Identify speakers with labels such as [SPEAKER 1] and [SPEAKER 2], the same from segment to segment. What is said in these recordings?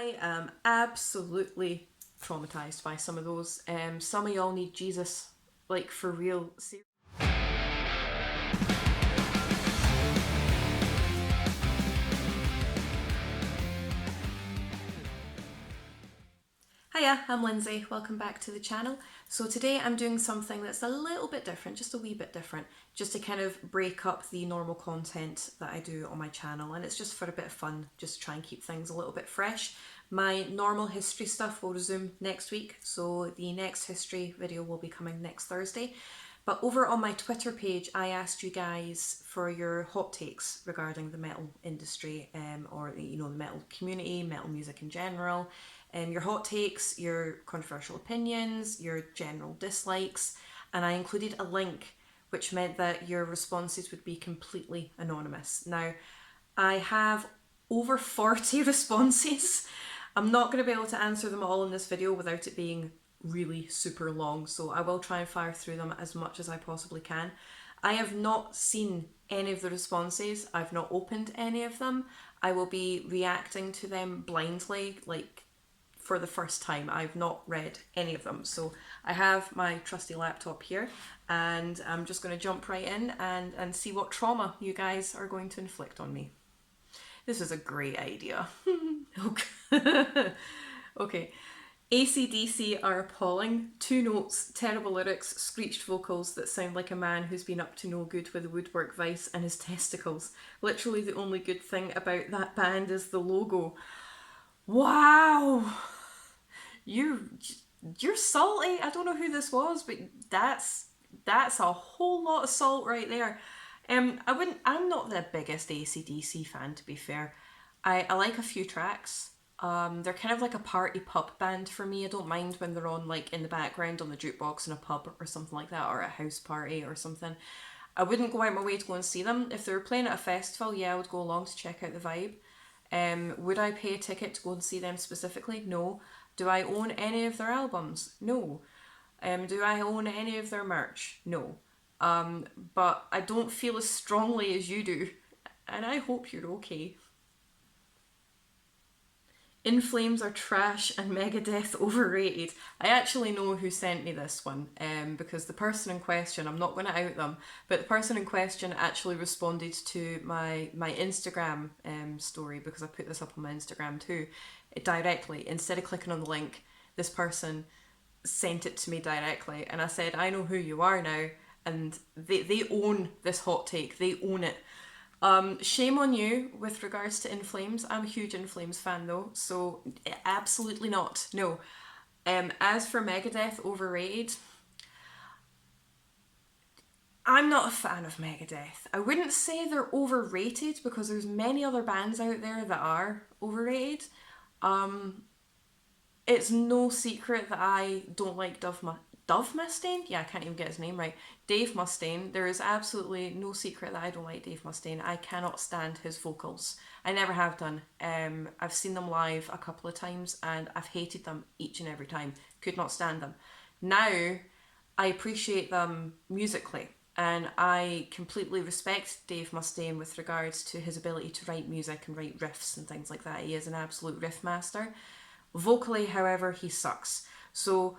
[SPEAKER 1] I am absolutely traumatized by some of those. Some of y'all need Jesus, like for real. Hiya, I'm Lindsay, welcome back to the channel. So today I'm doing something that's a little bit different, just a wee bit different, just to kind of break up the normal content that I do on my channel, and it's just for a bit of fun, just to try and keep things a little bit fresh. My normal history stuff will resume next week, so the next history video will be coming next Thursday. But over on my Twitter page, I asked you guys for your hot takes regarding the metal industry, or the metal community, metal music in general. Your hot takes, your controversial opinions, your general dislikes, and I included a link which meant that your responses would be completely anonymous. Now, I have over 40 responses. I'm not going to be able to answer them all in this video without it being really super long, so I will try and fire through them as much as I possibly can. I have not seen any of the responses. I've not opened any of them. I will be reacting to them blindly, like for the first time. I've not read any of them. So I have my trusty laptop here and I'm just going to jump right in and see what trauma you guys are going to inflict on me. This is a great idea. Okay. AC/DC are appalling. 2 notes, terrible lyrics, screeched vocals that sound like a man who's been up to no good with a woodwork vice and his testicles. Literally the only good thing about that band is the logo. Wow! You're salty. I don't know who this was, but that's a whole lot of salt right there. I'm not the biggest AC/DC fan, to be fair. I like a few tracks. They're kind of like a party pub band for me. I don't mind when they're on like in the background on the jukebox in a pub or something like that, or a house party or something. I wouldn't go out my way to go and see them. If they were playing at a festival, yeah, I would go along to check out the vibe. Would I pay a ticket to go and see them specifically? No. Do I own any of their albums? No. Do I own any of their merch? No. But I don't feel as strongly as you do, and I hope you're okay. In Flames are trash and Megadeth overrated. I actually know who sent me this one, because the person in question, I'm not going to out them, but the person in question actually responded to my Instagram story, because I put this up on my Instagram too, directly. Instead of clicking on the link, this person sent it to me directly, and I said, I know who you are now, and they own this hot take, they own it. Shame on you with regards to In Flames. I'm a huge In Flames fan though, so absolutely not. No. As for Megadeth overrated, I'm not a fan of Megadeth. I wouldn't say they're overrated because there's many other bands out there that are overrated. It's no secret that I don't like Mustaine? Yeah, I can't even get his name right. Dave Mustaine. There is absolutely no secret that I don't like Dave Mustaine. I cannot stand his vocals. I never have done. I've seen them live a couple of times and I've hated them each and every time. Could not stand them. Now, I appreciate them musically and I completely respect Dave Mustaine with regards to his ability to write music and write riffs and things like that. He is an absolute riff master. Vocally, however, he sucks. So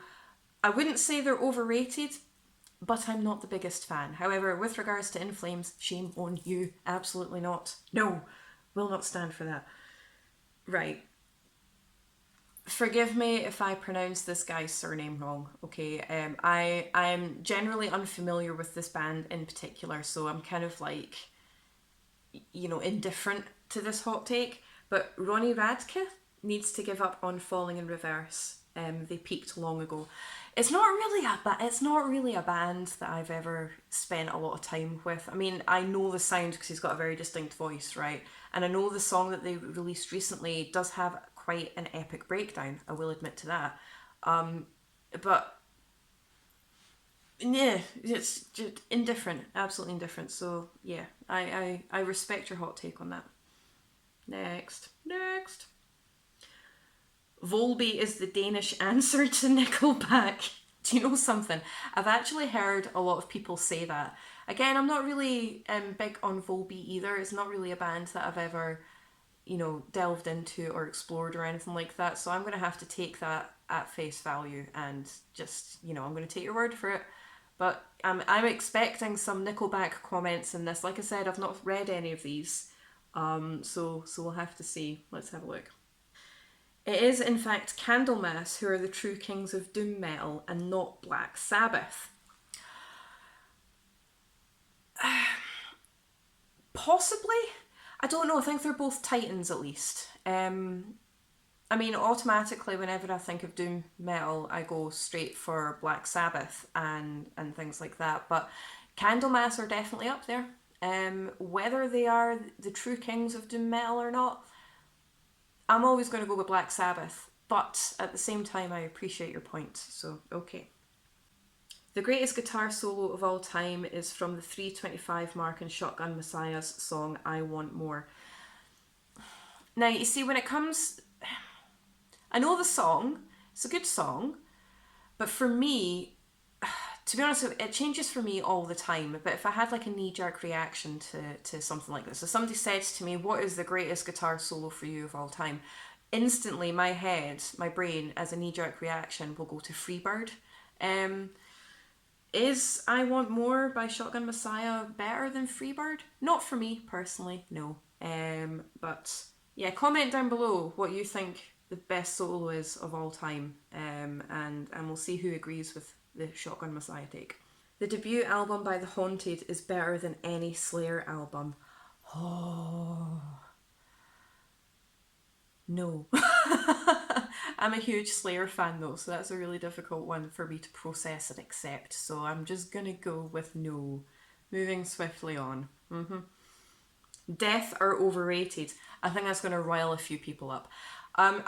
[SPEAKER 1] I wouldn't say they're overrated, but I'm not the biggest fan. However, with regards to In Flames, shame on you. Absolutely not. No, will not stand for that. Right. Forgive me if I pronounce this guy's surname wrong, okay? I'm generally unfamiliar with this band in particular, so I'm kind of like, indifferent to this hot take. But Ronnie Radke needs to give up on Falling in Reverse. They peaked long ago. It's not really a band that I've ever spent a lot of time with. I mean, I know the sound because he's got a very distinct voice, right? And I know the song that they released recently does have quite an epic breakdown. I will admit to that. But yeah, it's just indifferent, absolutely indifferent. So yeah, I respect your hot take on that. Next. Volbeat is the Danish answer to Nickelback. Do you know something? I've actually heard a lot of people say that. Again, I'm not really big on Volbeat either. It's not really a band that I've ever you know, delved into or explored or anything like that. So I'm going to have to take that at face value and just, you know, I'm going to take your word for it. But I'm expecting some Nickelback comments in this. Like I said, I've not read any of these. So we'll have to see. Let's have a look. It is, in fact, Candlemass who are the true kings of doom metal and not Black Sabbath. Possibly. I don't know. I think they're both titans at least. I mean, automatically, whenever I think of doom metal, I go straight for Black Sabbath and things like that. But Candlemass are definitely up there. Whether they are the true kings of doom metal or not, I'm always going to go with Black Sabbath. But at the same time, I appreciate your point. So, okay. The greatest guitar solo of all time is from the 3:25 mark in Shotgun Messiah's song I Want More. Now, you see, when it comes... I know the song, it's a good song, but for me, to be honest, it changes for me all the time. But if I had like a knee-jerk reaction to something like this, if somebody says to me, what is the greatest guitar solo for you of all time? Instantly, my head, my brain, as a knee-jerk reaction, will go to Freebird. Is I Want More by Shotgun Messiah better than Freebird? Not for me, personally, no. But yeah, comment down below what you think the best solo is of all time, and we'll see who agrees with the Shotgun Messiah take. The debut album by The Haunted is better than any Slayer album. Oh... No. I'm a huge Slayer fan though, so that's a really difficult one for me to process and accept. So I'm just gonna go with no. Moving swiftly on. Death are overrated. I think that's gonna rile a few people up. I'm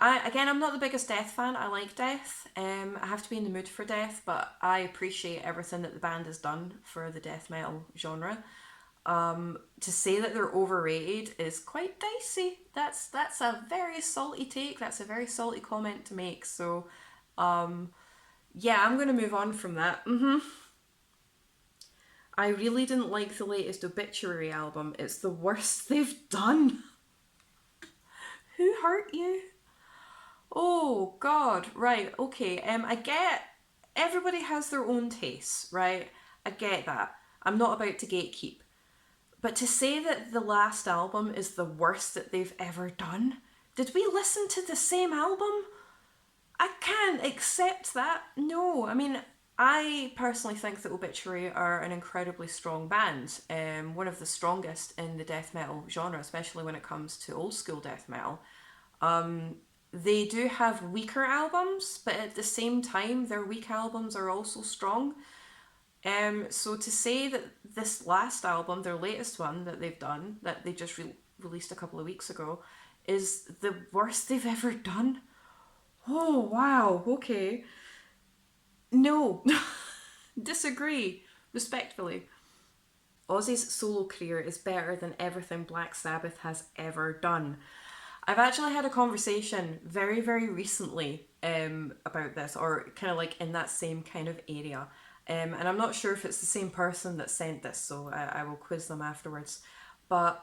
[SPEAKER 1] not the biggest Death fan. I like Death. I have to be in the mood for Death, but I appreciate everything that the band has done for the death metal genre. To say that they're overrated is quite dicey. That's a very salty take. That's a very salty comment to make. So, yeah, I'm going to move on from that. I really didn't like the latest Obituary album. It's the worst they've done. Who hurt you? Oh, God. Right, okay. I get everybody has their own tastes, right? I get that. I'm not about to gatekeep. But to say that the last album is the worst that they've ever done, did we listen to the same album? I can't accept that. No, I mean, I personally think that Obituary are an incredibly strong band, one of the strongest in the death metal genre, especially when it comes to old school death metal. They do have weaker albums, but at the same time, their weak albums are also strong. So to say that this last album, their latest one that they've done, that they just released a couple of weeks ago, is the worst they've ever done. Oh, wow, okay. No, disagree, respectfully. Ozzy's solo career is better than everything Black Sabbath has ever done. I've actually had a conversation very, very recently about this, or kind of like in that same kind of area. And I'm not sure if it's the same person that sent this, so I will quiz them afterwards. But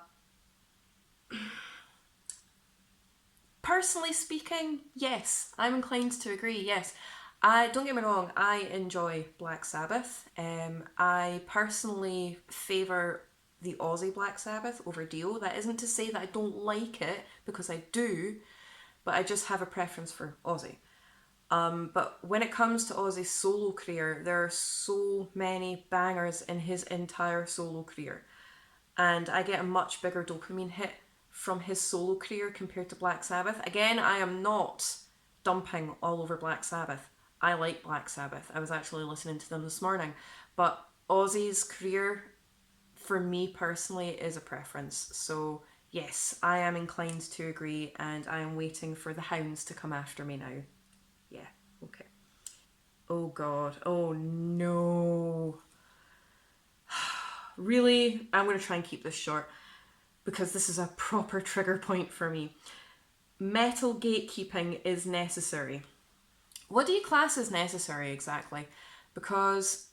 [SPEAKER 1] personally speaking, yes, I'm inclined to agree, yes. Don't get me wrong, I enjoy Black Sabbath. I personally favour the Ozzy Black Sabbath over Dio. That isn't to say that I don't like it, because I do, but I just have a preference for Ozzy. But when it comes to Ozzy's solo career, there are so many bangers in his entire solo career. And I get a much bigger dopamine hit from his solo career compared to Black Sabbath. Again, I am not dumping all over Black Sabbath. I like Black Sabbath. I was actually listening to them this morning. But Ozzy's career, for me personally, is a preference. So yes, I am inclined to agree, and I am waiting for the hounds to come after me now. Yeah, okay. Oh God, oh no. Really? I'm going to try and keep this short because this is a proper trigger point for me. Metal gatekeeping is necessary. What do you class as necessary exactly? Because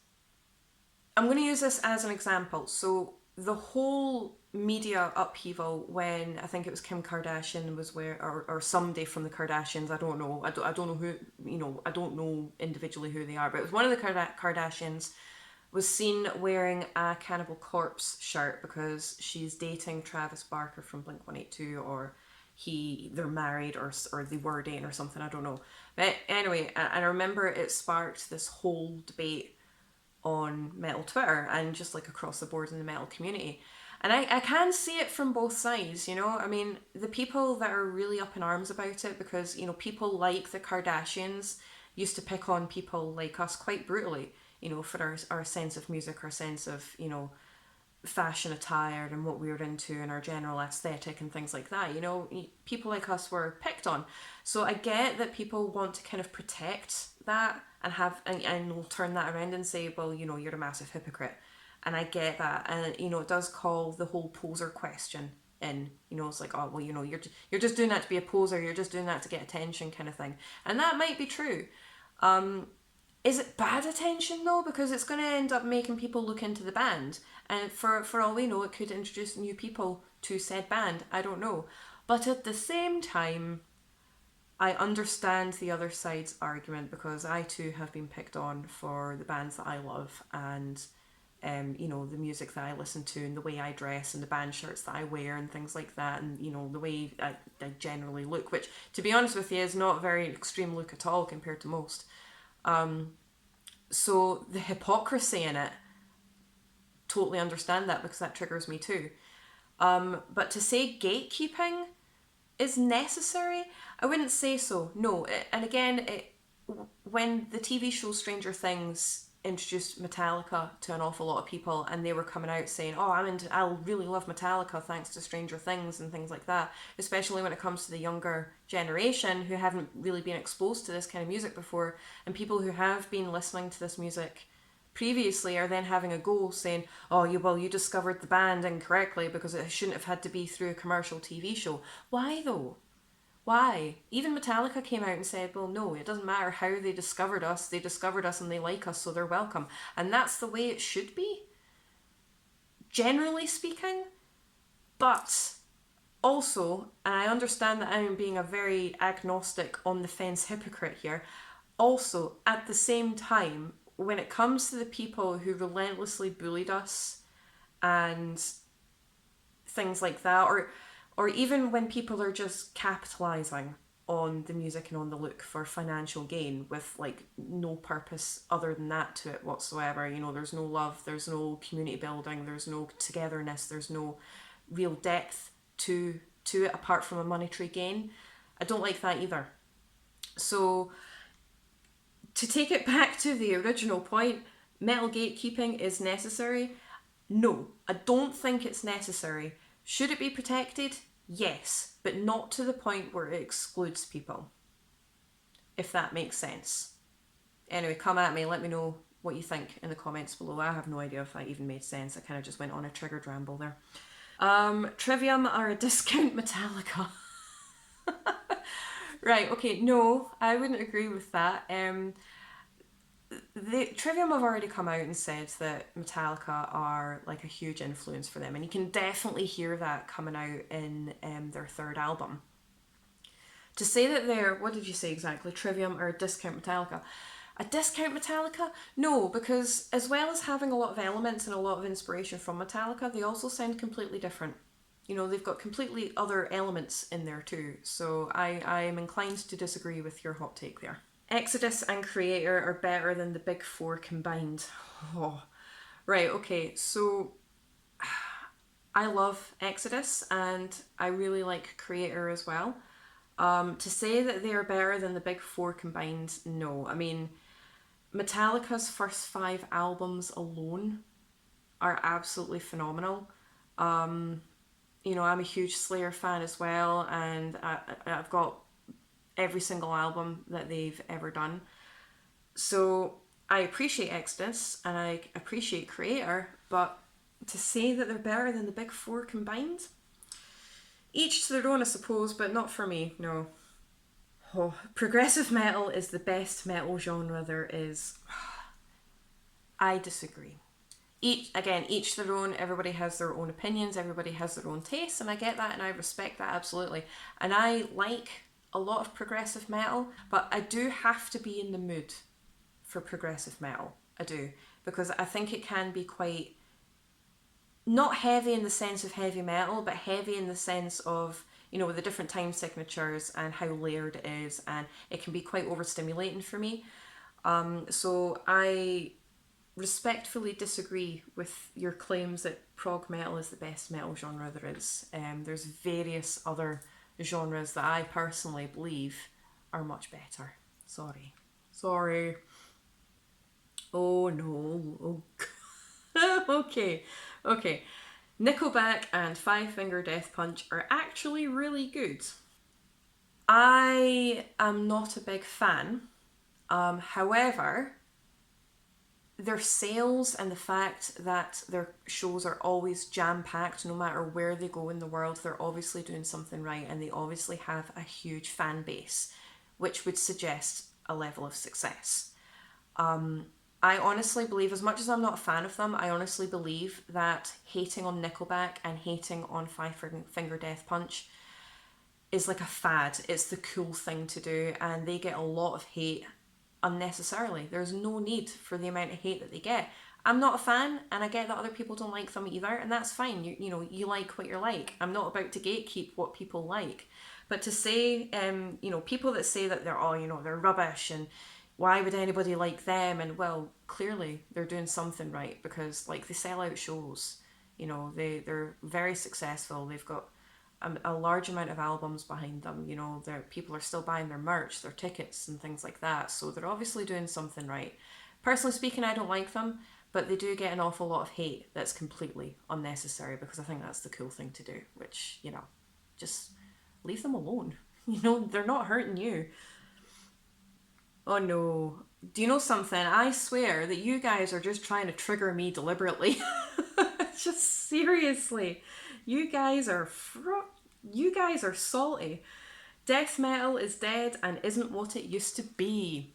[SPEAKER 1] I'm going to use this as an example. So the whole media upheaval when I think it was Kim Kardashian was or somebody from the Kardashians, I don't know, I don't know who, I don't know individually who they are, but it was one of the Kardashians was seen wearing a Cannibal Corpse shirt because she's dating Travis Barker from Blink-182, or they're married, or they were dating or something, I don't know. But anyway, and I remember it sparked this whole debate on metal Twitter and just like across the board in the metal community. And I can see it from both sides, I mean, the people that are really up in arms about it, because, people like the Kardashians used to pick on people like us quite brutally, for our sense of music, our sense of, fashion attire and what we were into and our general aesthetic and things like that. People like us were picked on. So I get that people want to kind of protect that and will turn that around and say, well, you're a massive hypocrite. And I get that. And, it does call the whole poser question in. It's like, oh, well, you're just doing that to be a poser. You're just doing that to get attention kind of thing. And that might be true. Is it bad attention though? Because it's going to end up making people look into the band. And for all we know, it could introduce new people to said band. I don't know. But at the same time, I understand the other side's argument, because I too have been picked on for the bands that I love, and the music that I listen to, and the way I dress, and the band shirts that I wear, and things like that, and the way I generally look, which, to be honest with you, is not a very extreme look at all compared to most. So the hypocrisy in it, totally understand that, because that triggers me too. But to say gatekeeping is necessary, I wouldn't say so. No, and again, when the TV show Stranger Things introduced Metallica to an awful lot of people, and they were coming out saying, oh, I really love Metallica thanks to Stranger Things and things like that, especially when it comes to the younger generation who haven't really been exposed to this kind of music before, and people who have been listening to this music previously are then having a go saying, oh, you discovered the band incorrectly because it shouldn't have had to be through a commercial TV show. Why though? Why? Even Metallica came out and said, well, no, it doesn't matter how they discovered us and they like us, so they're welcome. And that's the way it should be, generally speaking. But also, and I understand that I'm being a very agnostic, on the fence hypocrite here, also, at the same time, when it comes to the people who relentlessly bullied us and things like that, or even when people are just capitalising on the music and on the look for financial gain with like no purpose other than that to it whatsoever, there's no love, there's no community building, there's no togetherness, there's no real depth to it apart from a monetary gain. I don't like that either. So to take it back to the original point, metal gatekeeping is necessary. No, I don't think it's necessary. Should it be protected? Yes, but not to the point where it excludes people, if that makes sense. Anyway, come at me, let me know what you think in the comments below. I have no idea if that even made sense. I kind of just went on a triggered ramble there. Trivium are a discount Metallica. Right, okay, no, I wouldn't agree with that. Trivium have already come out and said that Metallica are like a huge influence for them, and you can definitely hear that coming out in their third album. To say that they're, what did you say exactly, Trivium or a discount Metallica? A discount Metallica? No, because as well as having a lot of elements and a lot of inspiration from Metallica, they also sound completely different. They've got completely other elements in there too. So I am inclined to disagree with your hot take there. Exodus and Kreator are better than the big four combined. Oh. Right, okay, so I love Exodus and I really like Kreator as well. To say that they are better than the big four combined, no. I mean, Metallica's first 5 albums alone are absolutely phenomenal. I'm a huge Slayer fan as well, and I've got every single album that they've ever done. So I appreciate Exodus and I appreciate Kreator, but to say that they're better than the big four combined, each to their own, I suppose, but not for me, no. Oh, progressive metal is the best metal genre there is. I disagree. each their own. Everybody has their own opinions, everybody has their own tastes, and I get that and I respect that absolutely. And I like a lot of progressive metal, but I do have to be in the mood for progressive metal. I do, because I think it can be quite, not heavy in the sense of heavy metal, but heavy in the sense of, you know, with the different time signatures and how layered it is, and it can be quite overstimulating for me. So I respectfully disagree with your claims that prog metal is the best metal genre there is. There's various other genres that I personally believe are much better. Sorry. Oh no. Oh. Okay. Nickelback and Five Finger Death Punch are actually really good. I am not a big fan. However, their sales and the fact that their shows are always jam-packed no matter where they go in the world, they're obviously doing something right, and they obviously have a huge fan base, which would suggest a level of success. I honestly believe, as much as I'm not a fan of them, I honestly believe that hating on Nickelback and hating on Five Finger Death Punch is like a fad. It's the cool thing to do, and they get a lot of hate unnecessarily. There's no need for the amount of hate that they get. I'm not a fan, and I get that other people don't like them either, and that's fine. You know, you like what you're like. I'm not about to gatekeep what people like. But to say, you know, people that say that they're, oh, you know, they're rubbish and why would anybody like them? And well, clearly they're doing something right, because like they sell out shows. You know, they're very successful. They've got a large amount of albums behind them. You know, people are still buying their merch, their tickets, and things like that. So they're obviously doing something right. Personally speaking, I don't like them, but they do get an awful lot of hate that's completely unnecessary, because I think that's the cool thing to do, which, you know, just leave them alone. You know, they're not hurting you. Oh no. Do you know something? I swear that you guys are just trying to trigger me deliberately. Just seriously. You guys are salty. Death metal is dead and isn't what it used to be.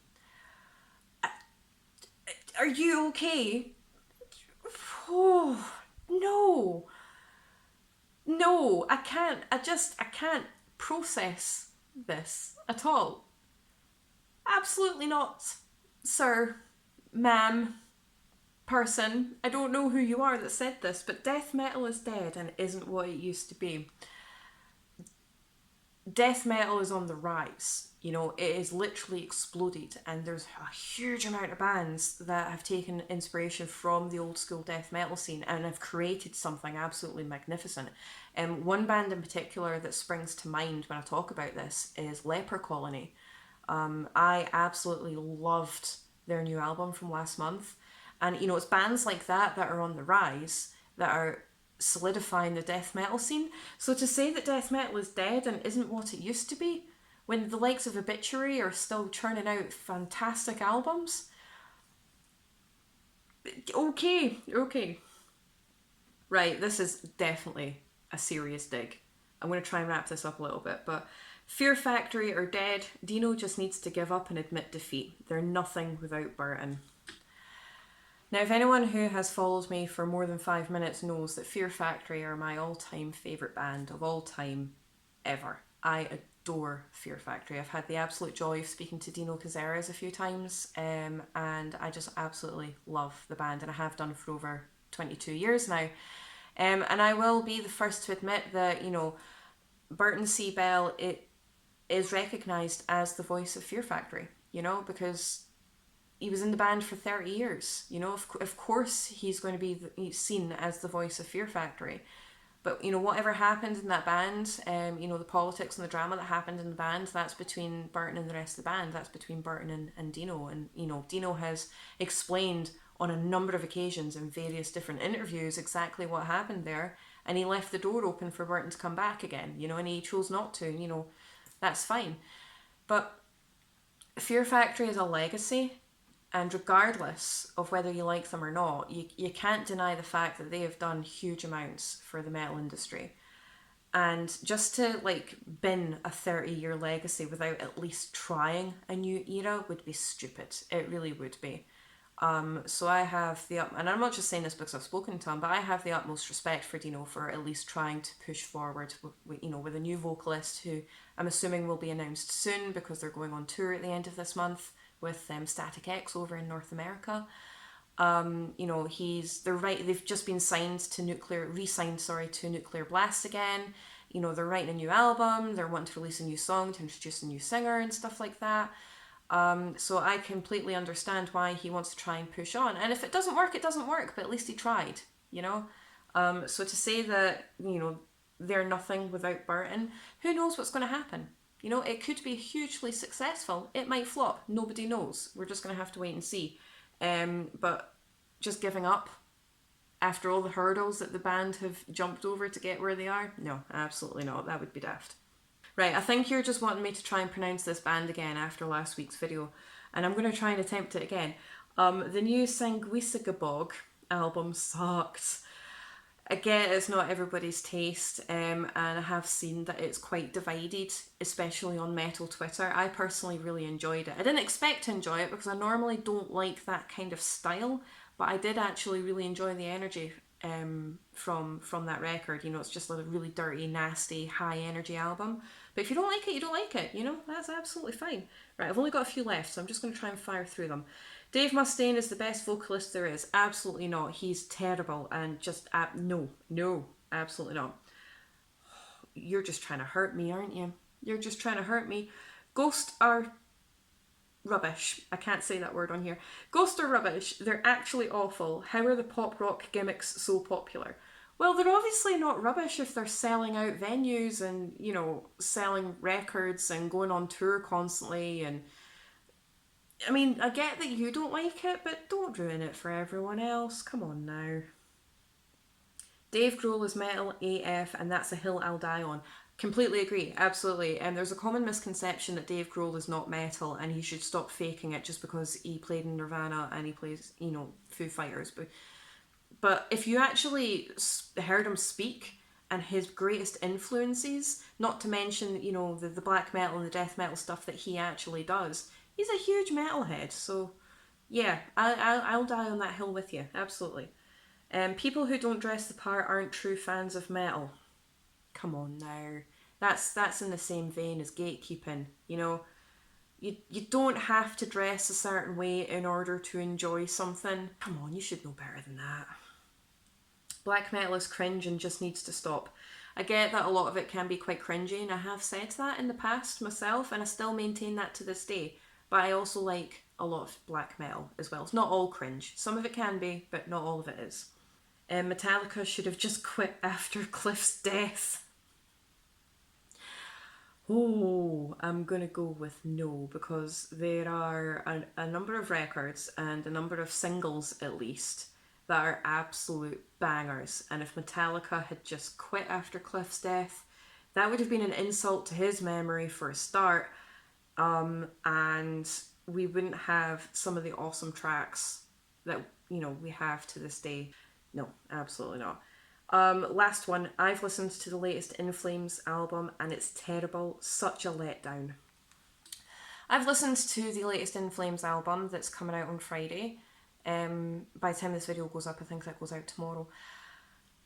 [SPEAKER 1] Are you okay? Oh, no. No, I can't. I can't process this at all. Absolutely not, sir, ma'am, person. I don't know who you are that said this, but death metal is dead and isn't what it used to be. Death metal is on the rise. You know, it is literally exploded, and there's a huge amount of bands that have taken inspiration from the old school death metal scene and have created something absolutely magnificent. One band in particular that springs to mind when I talk about this is Leper Colony. I absolutely loved their new album from last month. And, you know, it's bands like that that are on the rise, that are solidifying the death metal scene. So to say that death metal is dead and isn't what it used to be, when the likes of Obituary are still churning out fantastic albums, okay. Right, this is definitely a serious dig. I'm going to try and wrap this up a little bit, but Fear Factory are dead. Dino just needs to give up and admit defeat. They're nothing without Burton. Now, if anyone who has followed me for more than 5 minutes knows that Fear Factory are my all-time favourite band of all time ever. I adore Fear Factory. I've had the absolute joy of speaking to Dino Cazares a few times, and I just absolutely love the band, and I have done for over 22 years now. And I will be the first to admit that, you know, Burton C. Bell, it is recognised as the voice of Fear Factory, you know, because he was in the band for 30 years. You know, of course he's going to be seen as the voice of Fear Factory. But, you know, whatever happened in that band, you know, the politics and the drama that happened in the band, that's between Burton and the rest of the band. That's between Burton and Dino. And, you know, Dino has explained on a number of occasions in various different interviews exactly what happened there. And he left the door open for Burton to come back again, you know, and he chose not to, you know, that's fine. But Fear Factory is a legacy, and regardless of whether you like them or not, you can't deny the fact that they have done huge amounts for the metal industry. And just to like bin a 30-year legacy without at least trying a new era would be stupid. It really would be. So I have and I'm not just saying this because I've spoken to him, but I have the utmost respect for Dino for at least trying to push forward with, with a new vocalist who I'm assuming will be announced soon because they're going on tour at the end of this month with Static X over in North America. They've just been signed to re-signed, to Nuclear Blast again. They're writing a new album, they're wanting to release a new song to introduce a new singer and stuff like that. So I completely understand why he wants to try and push on. And if it doesn't work, it doesn't work, but at least he tried, So to say that, they're nothing without Burton, who knows what's going to happen? It could be hugely successful. It might flop. Nobody knows. We're just going to have to wait and see. But just giving up after all the hurdles that the band have jumped over to get where they are? No, absolutely not. That would be daft. Right, I think you're just wanting me to try and pronounce this band again after last week's video, and I'm going to try and attempt it again. The new Sanguisugabog album sucked. Again, it's not everybody's taste, and I have seen that it's quite divided, especially on metal Twitter. I personally really enjoyed it. I didn't expect to enjoy it because I normally don't like that kind of style, but I did actually really enjoy the energy from that record. It's just a really dirty, nasty, high energy album. But if you don't like it, you don't like it. That's absolutely fine. Right, I've only got a few left, so I'm just going to try and fire through them. Dave Mustaine is the best vocalist there is. Absolutely not. He's terrible and just no, absolutely not. You're just trying to hurt me, aren't you? You're just trying to hurt me. Ghost are rubbish. I can't say that word on here. Ghost are rubbish. They're actually awful. How are the pop rock gimmicks so popular? Well, they're obviously not rubbish if they're selling out venues and, selling records and going on tour constantly. And I mean, I get that you don't like it, but don't ruin it for everyone else. Come on now. Dave Grohl is metal AF, and that's a hill I'll die on. Completely agree, absolutely. And there's a common misconception that Dave Grohl is not metal and he should stop faking it just because he played in Nirvana and he plays, Foo Fighters. But if you actually heard him speak and his greatest influences, not to mention, the black metal and the death metal stuff that he actually does, he's a huge metalhead. So, yeah, I'll die on that hill with you, absolutely. People who don't dress the part aren't true fans of metal. Come on now. That's in the same vein as gatekeeping, You don't have to dress a certain way in order to enjoy something. Come on, you should know better than that. Black metal is cringe and just needs to stop. I get that a lot of it can be quite cringy, and I have said that in the past myself, and I still maintain that to this day. But I also like a lot of black metal as well. It's not all cringe. Some of it can be, but not all of it is. Metallica should have just quit after Cliff's death. Oh, I'm going to go with no, because there are a number of records and a number of singles at least that are absolute bangers. And if Metallica had just quit after Cliff's death, that would have been an insult to his memory for a start. And we wouldn't have some of the awesome tracks that, we have to this day. No, absolutely not. Last one, I've listened to the latest In Flames album and it's terrible, such a letdown. I've listened to the latest In Flames album that's coming out on Friday. By the time this video goes up, I think that goes out tomorrow.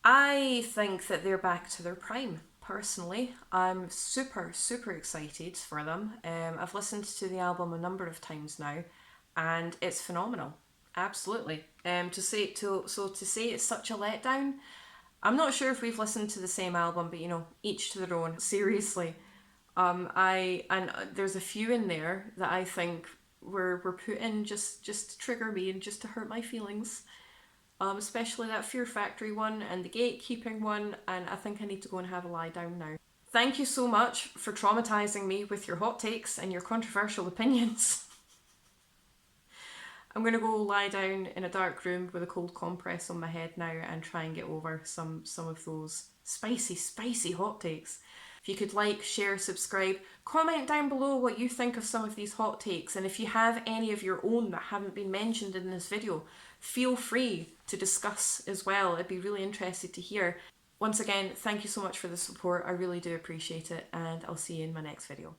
[SPEAKER 1] I think that they're back to their prime, personally. I'm super, super excited for them. I've listened to the album a number of times now and it's phenomenal. Absolutely. To say it's such a letdown, I'm not sure if we've listened to the same album, but each to their own. Seriously, there's a few in there that I think were put in just to trigger me and just to hurt my feelings. Especially that Fear Factory one and the Gatekeeping one, and I think I need to go and have a lie down now. Thank you so much for traumatizing me with your hot takes and your controversial opinions. I'm going to go lie down in a dark room with a cold compress on my head now and try and get over some of those spicy, spicy hot takes. If you could like, share, subscribe, comment down below what you think of some of these hot takes, and if you have any of your own that haven't been mentioned in this video, feel free to discuss as well. I'd be really interested to hear. Once again, thank you so much for the support. I really do appreciate it, and I'll see you in my next video.